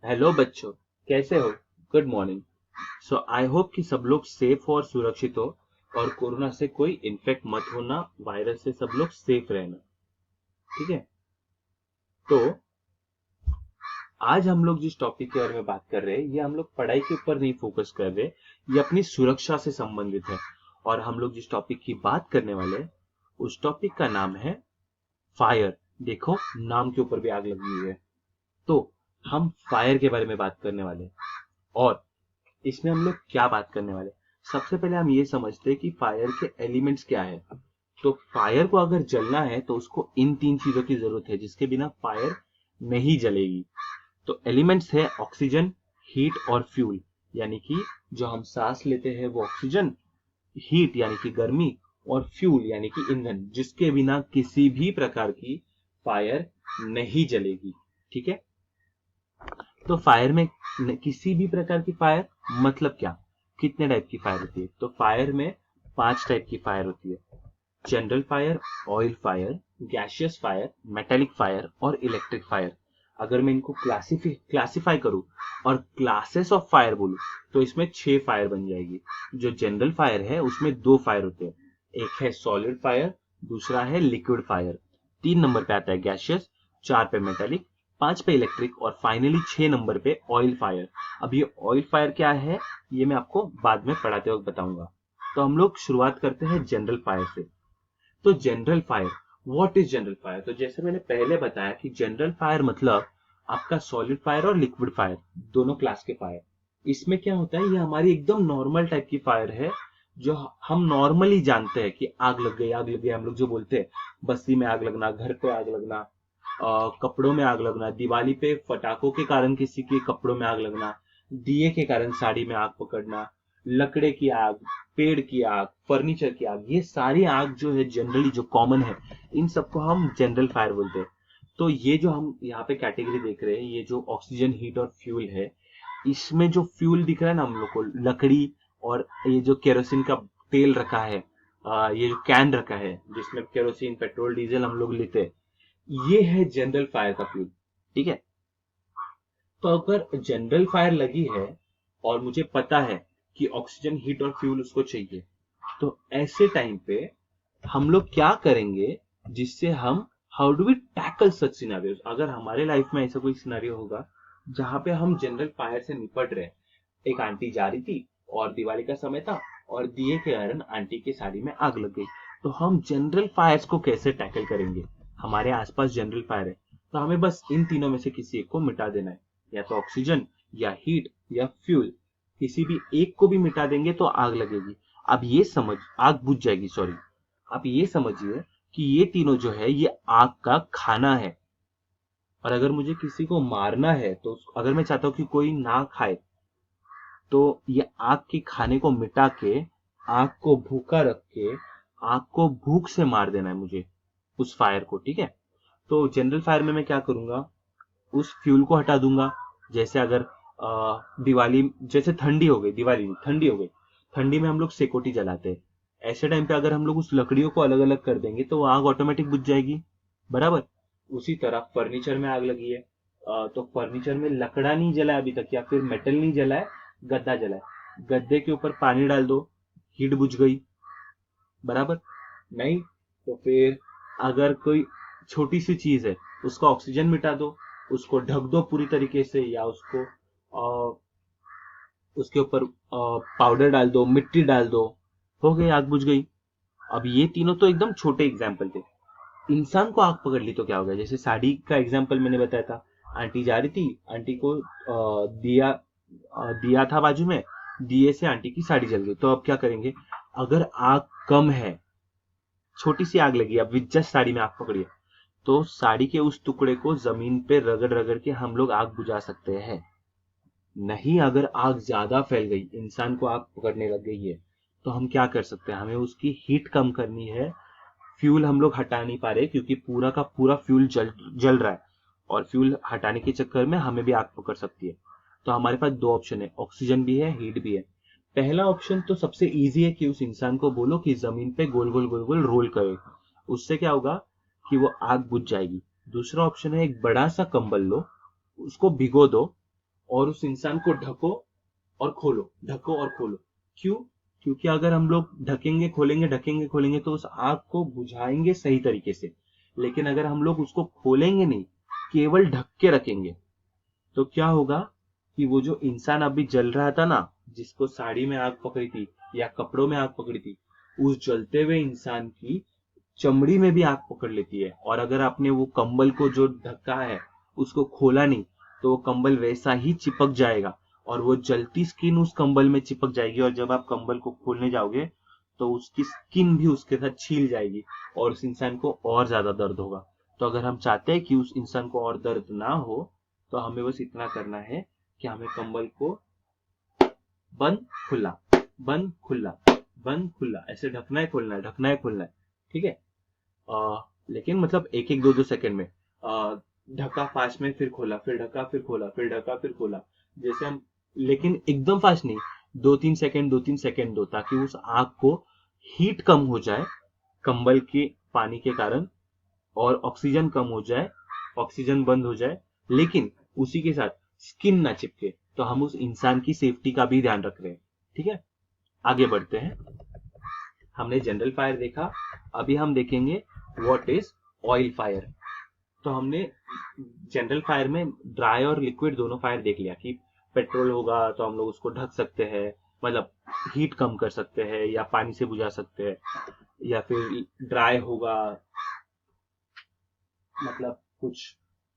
Hello बच्चों, कैसे हो? Good morning. So I hope कि सब लोग सेफ और सुरक्षित हो और कोरोना से कोई इन्फेक्ट मत होना, वायरस से सब लोग सेफ रहना। ठीक है। तो आज हम लोग जिस टॉपिक के बारे में बात कर रहे हैं, ये हम लोग पढ़ाई के ऊपर नहीं फोकस कर रहे, ये अपनी सुरक्षा से संबंधित है। और हम लोग जिस टॉपिक की बात करने वाले हैं, उस टॉपिक का नाम है फायर। देखो, नाम के ऊपर भी आग लगी हुई है। तो हम फायर के बारे में बात करने वाले हैं। और इसमें हम लोग क्या बात करने वाले? सबसे पहले हम ये समझते हैं कि फायर के एलिमेंट्स क्या है। तो फायर को अगर जलना है तो उसको इन तीन चीजों की जरूरत है, जिसके बिना फायर नहीं जलेगी। तो एलिमेंट्स है ऑक्सीजन, हीट और फ्यूल। यानी कि जो हम सांस लेते हैं वो ऑक्सीजन, हीट यानी कि गर्मी, और फ्यूल यानी कि ईंधन, जिसके बिना किसी भी प्रकार की फायर नहीं जलेगी। ठीक है। तो फायर में किसी भी प्रकार की फायर मतलब क्या? कितने टाइप की फायर होती है? तो फायर में 5 टाइप की फायर होती है। General fire, oil fire, gaseous fire, metallic fire और इलेक्ट्रिक फायर। अगर मैं इनको क्लासिफाई करूं और क्लासेस ऑफ फायर बोलूं, तो इसमें 6 फायर बन जाएगी। जो जनरल फायर है उसमें 2 फायर होते हैं। एक है सॉलिड फायर, दूसरा है लिक्विड फायर। 3 नंबर पे आता है गैशियस, 4 पे मेटेलिक, 5 पे इलेक्ट्रिक और फाइनली 6 नंबर पे ऑयल फायर। अब ये ऑयल फायर क्या है, ये मैं आपको बाद में पढ़ाते वक्त बताऊंगा। तो हम लोग शुरुआत करते हैं जनरल फायर से। तो general fire, what is general fire? तो जैसे मैंने पहले बताया कि जनरल फायर मतलब आपका सॉलिड फायर और लिक्विड फायर, दोनों क्लास के फायर। इसमें क्या होता है, ये हमारी एकदम नॉर्मल टाइप की फायर है, जो हम नॉर्मली जानते हैं कि आग लग गई, आग लग गई। हम लोग जो बोलते हैं, बस्ती में आग लगना, घर पे आग लगना, कपड़ों में आग लगना, दिवाली पे पटाखों के कारण किसी के कपड़ों में आग लगना, दिए के कारण साड़ी में आग पकड़ना, लकड़े की आग, पेड़ की आग, फर्नीचर की आग, ये सारी आग जो है जनरली जो कॉमन है, इन सबको हम जनरल फायर बोलते हैं। तो ये जो हम यहाँ पे कैटेगरी देख रहे हैं, ये जो ऑक्सीजन, हीट और फ्यूल है, इसमें जो फ्यूल दिख रहा है ना हम लोग को, लकड़ी, और ये जो केरोसिन का तेल रखा है, ये जो कैन रखा है जिसमें केरोसिन, पेट्रोल, डीजल हम लोग लेते हैं, ये है जनरल फायर का फ्यूल। ठीक है। तो अगर जनरल फायर लगी है और मुझे पता है कि ऑक्सीजन, हीट और फ्यूल उसको चाहिए, तो ऐसे टाइम पे हम लोग क्या करेंगे, जिससे हम, how do we tackle such scenarios? अगर हमारे लाइफ में ऐसा कोई सिनेरियो होगा जहां पे हम जनरल फायर से निपट रहे हैं। एक आंटी जा रही थी और दिवाली का समय था, और दिए के कारण आंटी की साड़ी में आग लग गई। तो हम जनरल फायर्स को कैसे टैकल करेंगे? हमारे आसपास जनरल फायर है, तो हमें बस इन तीनों में से किसी एक को मिटा देना है। या तो ऑक्सीजन, या हीट, या फ्यूल। किसी भी एक को भी मिटा देंगे तो आग लगेगी। अब ये समझ, आग बुझ जाएगी, सॉरी। आप ये समझिए कि ये तीनों जो है, ये आग का खाना है। और अगर मुझे किसी को मारना है, तो अगर मैं चाहता हूं कि कोई ना खाए, तो ये आग के खाने को मिटा के, आग को भूखा रख के, आग को भूख से मार देना है मुझे, उस फायर को। ठीक है। तो जनरल फायर में मैं क्या करूंगा, उस फ्यूल को हटा दूंगा। जैसे अगर दिवाली, जैसे ठंडी हो गई, दिवाली नहीं, ठंडी हो गई, ठंडी में हम लोग सेकोटी जलाते हैं। ऐसे टाइम पे अगर हम लोग उस लकड़ियों को अलग अलग कर देंगे तो वो आग ऑटोमेटिक बुझ जाएगी। बराबर। उसी तरह फर्नीचर में आग लगी है, तो फर्नीचर में लकड़ा नहीं जला है अभी तक, या फिर मेटल नहीं जला है, गद्दा जला है। गद्दे के ऊपर पानी डाल दो, हीट बुझ गई। बराबर। नहीं तो फिर अगर कोई छोटी सी चीज है, उसका ऑक्सीजन मिटा दो, उसको ढक दो पूरी तरीके से, या उसको उसके ऊपर पाउडर डाल दो, मिट्टी डाल दो, हो गई, आग बुझ गई। अब ये तीनों तो एकदम छोटे एग्जाम्पल थे। इंसान को आग पकड़ ली तो क्या हो गया? जैसे साड़ी का एग्जाम्पल मैंने बताया था, आंटी जा रही थी, आंटी को दिया था बाजू में, दिए से आंटी की साड़ी जल गई। तो अब क्या करेंगे? अगर आग कम है, छोटी सी आग लगी, अब विद जस्ट साड़ी में आग पकड़ी है, तो साड़ी के उस टुकड़े को जमीन पे रगड़ रगड़ के हम लोग आग बुझा सकते हैं। नहीं, अगर आग ज्यादा फैल गई, इंसान को आग पकड़ने लग गई है, तो हम क्या कर सकते हैं? हमें उसकी हीट कम करनी है। फ्यूल हम लोग हटा नहीं पा रहे, क्योंकि पूरा का पूरा फ्यूल जल रहा है, और फ्यूल हटाने के चक्कर में हमें भी आग पकड़ सकती है। तो हमारे पास 2 ऑप्शन है, ऑक्सीजन भी है, हीट भी है। पहला ऑप्शन तो सबसे इजी है कि उस इंसान को बोलो कि जमीन पे गोल गोल गोल गोल रोल करे, उससे क्या होगा कि वो आग बुझ जाएगी। दूसरा ऑप्शन है, एक बड़ा सा कंबल लो, उसको भिगो दो, और उस इंसान को ढको और खोलो, ढको और खोलो। क्यों? क्योंकि अगर हम लोग ढकेंगे खोलेंगे तो उस आग को बुझाएंगे सही तरीके से, लेकिन अगर हम लोग उसको खोलेंगे नहीं, केवल ढक के रखेंगे, तो क्या होगा कि वो जो इंसान अभी जल रहा था ना, जिसको साड़ी में आग पकड़ी थी या कपड़ों में आग पकड़ी थी, उस जलते हुए इंसान की चमड़ी में भी आग पकड़ लेती है। और अगर आपने वो कंबल को जो ढका है उसको खोला नहीं, तो वो कंबल वैसा ही चिपक जाएगा और वो जलती स्किन उस कंबल में चिपक जाएगी, और जब आप कंबल को खोलने जाओगे तो उसकी स्किन भी उसके साथ छील जाएगी और उस इंसान को और ज्यादा दर्द होगा। तो अगर हम चाहते हैं कि उस इंसान को और दर्द ना हो, तो हमें बस इतना करना है कि हमें कंबल को बंद खुला, बंद खुला, बंद खुला ऐसे ढकना है खोलना है, ढकना है खोलना है। ठीक है। लेकिन मतलब एक एक दो दो सेकंड में, ढका फास्ट में, फिर खोला, फिर ढका, फिर खोला, फिर ढका, फिर खोला, जैसे हम, लेकिन एकदम फास्ट नहीं, 2-3 सेकंड, 2-3 सेकंड दो, ताकि उस आग को हीट कम हो जाए कंबल के पानी के कारण, और ऑक्सीजन कम हो जाए, ऑक्सीजन बंद हो जाए, लेकिन उसी के साथ स्किन ना चिपके। तो हम उस इंसान की सेफ्टी का भी ध्यान रख रहे हैं। ठीक है, आगे बढ़ते हैं। हमने जनरल फायर देखा, अभी हम देखेंगे व्हाट इज ऑयल फायर। तो हमने जनरल फायर में ड्राई और लिक्विड दोनों फायर देख लिया कि पेट्रोल होगा तो हम लोग उसको ढक सकते हैं, मतलब हीट कम कर सकते हैं या पानी से बुझा सकते हैं, या फिर ड्राई होगा, मतलब कुछ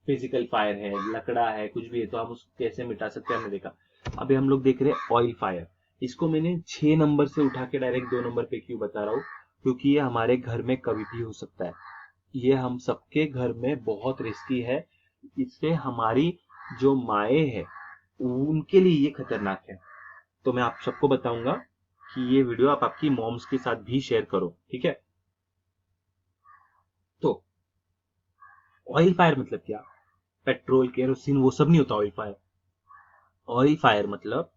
फिजिकल फायर है, लकड़ा है, कुछ भी है, तो हम उसको कैसे मिटा सकते हैं हमने देखा। अभी हम लोग देख रहे हैं ऑयल फायर। इसको मैंने 6 नंबर से उठा के डायरेक्ट 2 नंबर पे क्यों बता रहा हूँ? क्योंकि ये हमारे घर में कभी भी हो सकता है, ये हम सबके घर में बहुत रिस्की है। इससे हमारी जो माए है उनके लिए ये खतरनाक है। तो मैं आप सबको बताऊंगा कि ये वीडियो आप आपकी मॉम्स के साथ भी शेयर करो। ठीक है। तो ऑयल फायर मतलब क्या? पेट्रोल, केरोसिन वो सब नहीं होता ऑयल फायर। ऑयल फायर मतलब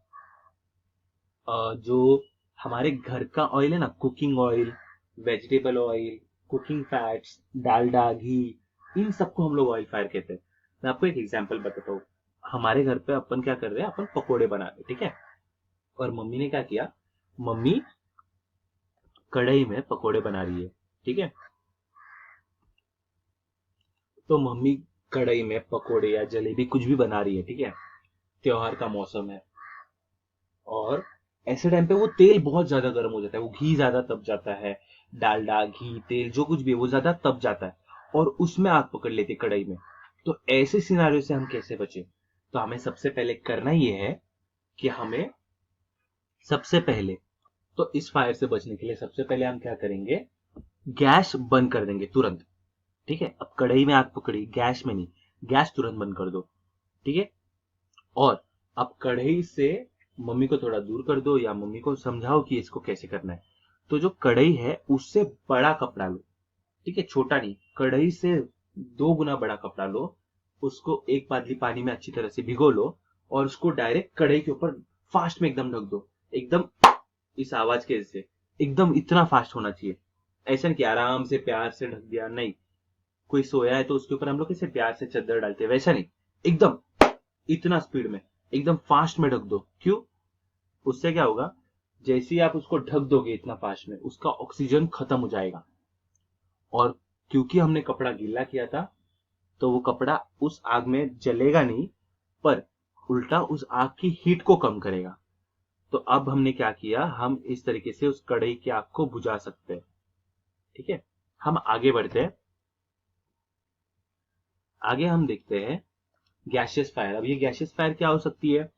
जो हमारे घर का ऑयल है ना, cooking oil, vegetable oil, cooking fats, Dalda, घी, इन सबको हम लोग ऑयल फायर कहते हैं। मैं आपको एक एग्जांपल बताता हूँ। हमारे घर पे अपन क्या कर रहे हैं, अपन पकोड़े बना रहे हैं, ठीक है। और मम्मी ने क्या किया, मम्मी कढ़ाई में पकोड़े बना रही है, ठीक है। तो मम्मी कढ़ाई में पकोड़े या जलेबी कुछ भी बना रही है, ठीक है। त्योहार का मौसम है, और ऐसे टाइम पे वो तेल बहुत ज्यादा गर्म हो जाता है, वो घी ज्यादा तप जाता है, डालडा, घी, तेल जो कुछ भी है वो ज्यादा तप जाता है, और उसमें आग पकड़ लेती है कढ़ाई में। तो ऐसे सिनारियो से हम कैसे बचे? तो हमें सबसे पहले करना ये है कि हमें सबसे पहले, तो इस फायर से बचने के लिए सबसे पहले हम क्या करेंगे, गैस बंद कर देंगे तुरंत। ठीक है, अब कढ़ाई में आग पकड़ी, गैस में नहीं, गैस तुरंत बंद कर दो। ठीक है। और अब कढ़ाई से मम्मी को थोड़ा दूर कर दो, या मम्मी को समझाओ कि इसको कैसे करना है। तो जो कढ़ाई है उससे बड़ा कपड़ा लो, ठीक है, छोटा नहीं, कढ़ाई से 2 गुना बड़ा कपड़ा लो, उसको एक बाल्टी पानी में अच्छी तरह से भिगो लो, और उसको डायरेक्ट कढ़ाई के ऊपर फास्ट में एकदम ढक दो, एकदम इस आवाज के जैसे, एकदम इतना फास्ट होना चाहिए। ऐसा नहीं कि आराम से प्यार से ढक दिया, नहीं। कोई सोया है तो उसके ऊपर हम लोग कैसे प्यार से चादर डालते हैं, वैसा नहीं, एकदम इतना स्पीड में, एकदम फास्ट में ढक दो। क्यों? उससे क्या होगा, जैसे ही आप उसको ढक दोगे इतना फास्ट में, उसका ऑक्सीजन खत्म हो जाएगा, और क्योंकि हमने कपड़ा गीला किया था, तो वो कपड़ा उस आग में जलेगा नहीं, पर उल्टा उस आग की हीट को कम करेगा। तो अब हमने क्या किया, हम इस तरीके से उस कढ़ाई की आग को बुझा सकते हैं। ठीक है, हम आगे बढ़ते हैं। आगे हम देखते हैं गैसियस फायर। अब ये गैसियस फायर क्या हो सकती है?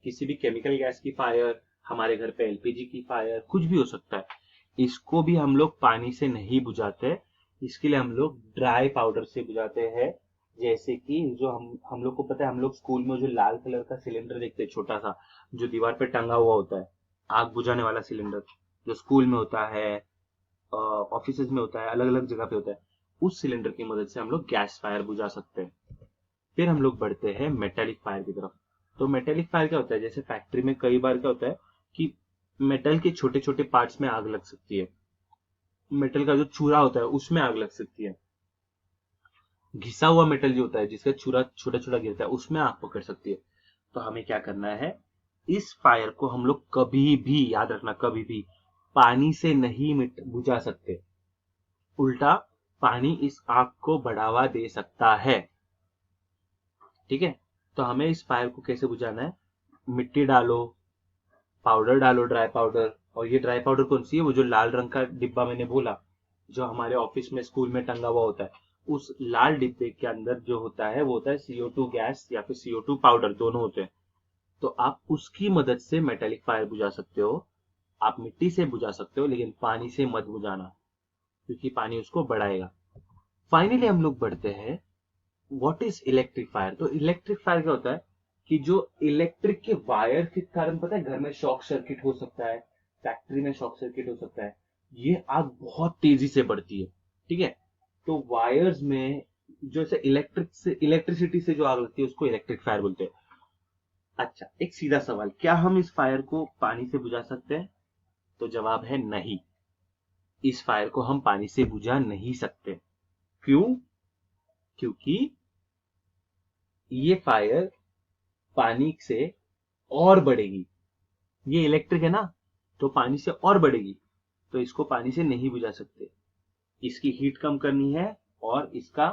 किसी भी केमिकल गैस की फायर, हमारे घर पे एलपीजी की फायर, कुछ भी हो सकता है। इसको भी हम लोग पानी से नहीं बुझाते, इसके लिए हम लोग ड्राई पाउडर से बुझाते हैं। जैसे कि जो हम लोग को पता है, हम लोग स्कूल में जो लाल कलर का सिलेंडर देखते हैं, छोटा सा, जो दीवार पे टंगा हुआ होता है, आग बुझाने वाला सिलेंडर, जो स्कूल में होता है, ऑफिस में होता है, अलग अलग जगह पे होता है, उस सिलेंडर की मदद से हम लोग गैस फायर बुझा सकते हैं। फिर हम लोग बढ़ते हैं मेटेलिक फायर की तरफ। तो मेटेलिक फायर क्या होता है, जैसे फैक्ट्री में कई बार क्या होता है कि मेटल के छोटे छोटे पार्ट्स में आग लग सकती है, मेटल का जो चूरा होता है उसमें आग लग सकती है, घिसा हुआ मेटल जो होता है जिसका चूरा छोटा छोटा गिरता है उसमें आग पकड़ सकती है। तो हमें क्या करना है, इस फायर को हम लोग कभी भी, याद रखना, कभी भी पानी से नहीं बुझा सकते। उल्टा पानी इस आग को बढ़ावा दे सकता है। ठीक है, तो हमें इस फायर को कैसे बुझाना है, मिट्टी डालो, पाउडर डालो, ड्राई पाउडर। और ये ड्राई पाउडर कौन सी है, वो जो लाल रंग का डिब्बा मैंने बोला, जो हमारे ऑफिस में स्कूल में टंगा हुआ होता है, उस लाल डिब्बे के अंदर जो होता है वो होता है CO2 गैस या फिर CO2 पाउडर, दोनों होते हैं। तो आप उसकी मदद से मेटेलिक फायर बुझा सकते हो। आप मिट्टी से बुझा सकते हो, लेकिन पानी से मत बुझाना, क्योंकि पानी उसको बढ़ाएगा। फाइनली हम लोग बढ़ते हैं, व्हाट इज इलेक्ट्रिक फायर। तो इलेक्ट्रिक फायर क्या होता है कि जो इलेक्ट्रिक के वायर के कारण, पता है, घर में शॉर्ट सर्किट हो सकता है, फैक्ट्री में शॉर्ट सर्किट हो सकता है, ये आग बहुत तेजी से बढ़ती है। ठीक है, तो वायर्स में जो से इलेक्ट्रिसिटी से जो आग लगती है उसको इलेक्ट्रिक फायर बोलते हैं। अच्छा, एक सीधा सवाल, क्या हम इस फायर को पानी से बुझा सकते हैं? तो जवाब है नहीं, इस फायर को हम पानी से बुझा नहीं सकते। क्यों? क्योंकि ये फायर पानी से और बढ़ेगी। ये इलेक्ट्रिक है ना, तो पानी से और बढ़ेगी, तो इसको पानी से नहीं बुझा सकते। इसकी हीट कम करनी है और इसका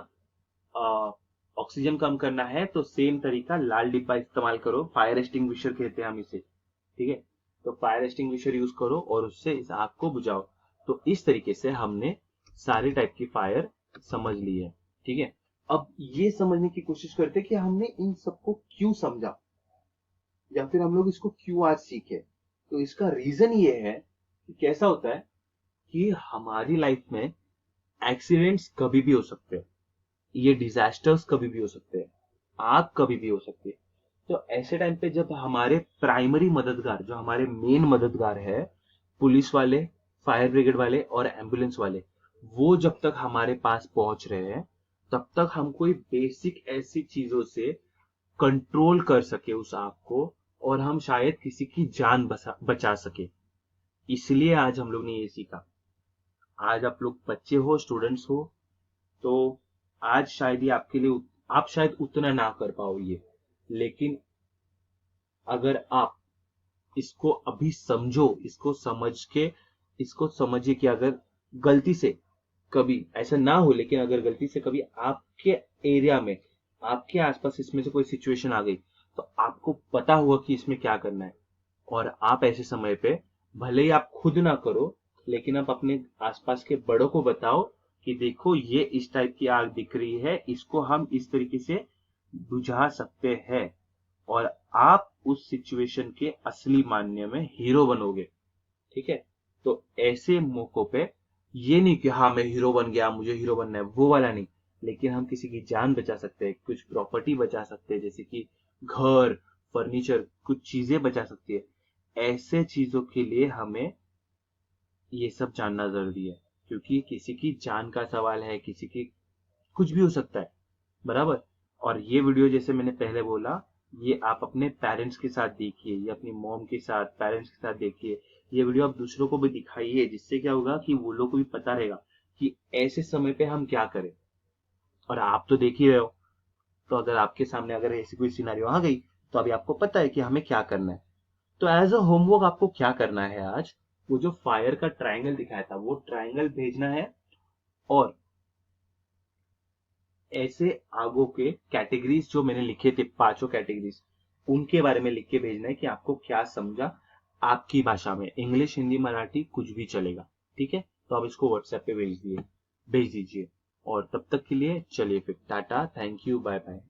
ऑक्सीजन कम करना है, तो सेम तरीका, लाल डिब्बा इस्तेमाल करो, फायर एक्सटिंग्विशर कहते हैं हम इसे। ठीक है, तो फायर एक्सटिंग्विशर यूज करो और उससे इस आग को बुझाओ। तो इस तरीके से हमने सारे टाइप की फायर समझ ली है। ठीक है, अब ये समझने की कोशिश करते हैं कि हमने इन सबको क्यों समझा, या फिर हम लोग इसको क्यों आज सीखे। तो इसका रीजन ये है कि कैसा होता है कि हमारी लाइफ में एक्सीडेंट्स कभी भी हो सकते हैं, ये डिजास्टर्स कभी भी हो सकते हैं, आग कभी भी हो सकती है। तो ऐसे टाइम पे जब हमारे प्राइमरी मददगार, जो हमारे मेन मददगार है, पुलिस वाले, फायर ब्रिगेड वाले और एम्बुलेंस वाले, वो जब तक हमारे पास पहुंच रहे हैं, तब तक हम कोई बेसिक ऐसी चीजों से कंट्रोल कर सके उस आग को, और हम शायद किसी की जान बचा सके। इसलिए आज हम लोग ने ये सीखा। आज आप लोग बच्चे हो, स्टूडेंट्स हो, तो आज शायद ये आपके लिए, आप शायद उतना ना कर पाओ ये, लेकिन अगर आप इसको अभी समझो, इसको समझ के, इसको समझिए कि अगर गलती से कभी ऐसा ना हो, लेकिन अगर गलती से कभी आपके एरिया में, आपके आसपास इसमें से कोई सिचुएशन आ गई, तो आपको पता होगा कि इसमें क्या करना है। और आप ऐसे समय पे, भले ही आप खुद ना करो, लेकिन आप अपने आसपास के बड़ों को बताओ कि देखो ये इस टाइप की आग दिख रही है, इसको हम इस तरीके से बुझा सकते हैं, और आप उस सिचुएशन के असली मायने में हीरो बनोगे। ठीक है, तो ऐसे मौकों पे ये नहीं कि हाँ मैं हीरो बन गया, मुझे हीरो बनना है, वो वाला नहीं, लेकिन हम किसी की जान बचा सकते हैं, कुछ प्रॉपर्टी बचा सकते हैं, जैसे कि घर, फर्नीचर, कुछ चीजें बचा सकती है। ऐसे चीजों के लिए हमें ये सब जानना जरूरी है, क्योंकि किसी की जान का सवाल है, किसी की कुछ भी हो सकता है, बराबर। और ये वीडियो, जैसे मैंने पहले बोला, ये आप अपने पेरेंट्स के साथ देखिए, या अपनी मॉम के साथ, पेरेंट्स के साथ देखिए। ये वीडियो आप दूसरों को भी दिखाइए, जिससे क्या होगा कि वो लोग को भी पता रहेगा कि ऐसे समय पे हम क्या करें। और आप तो देख ही रहे हो, तो अगर आपके सामने अगर ऐसी कोई सिनेरियो आ गई, तो अभी आपको पता है कि हमें क्या करना है। तो एज अ होमवर्क आपको क्या करना है आज, वो जो फायर का ट्रायंगल दिखाया था, वो ट्रायंगल भेजना है, और ऐसे आगों के कैटेगरीज जो मैंने लिखे थे, पांचों कैटेगरीज, उनके बारे में लिख के भेजना है कि आपको क्या समझा, आपकी भाषा में, इंग्लिश, हिंदी, मराठी, कुछ भी चलेगा। ठीक है, तो आप इसको व्हाट्सएप पे भेज दीजिए। और तब तक के लिए चलिए फिर, tata, thank you, bye bye.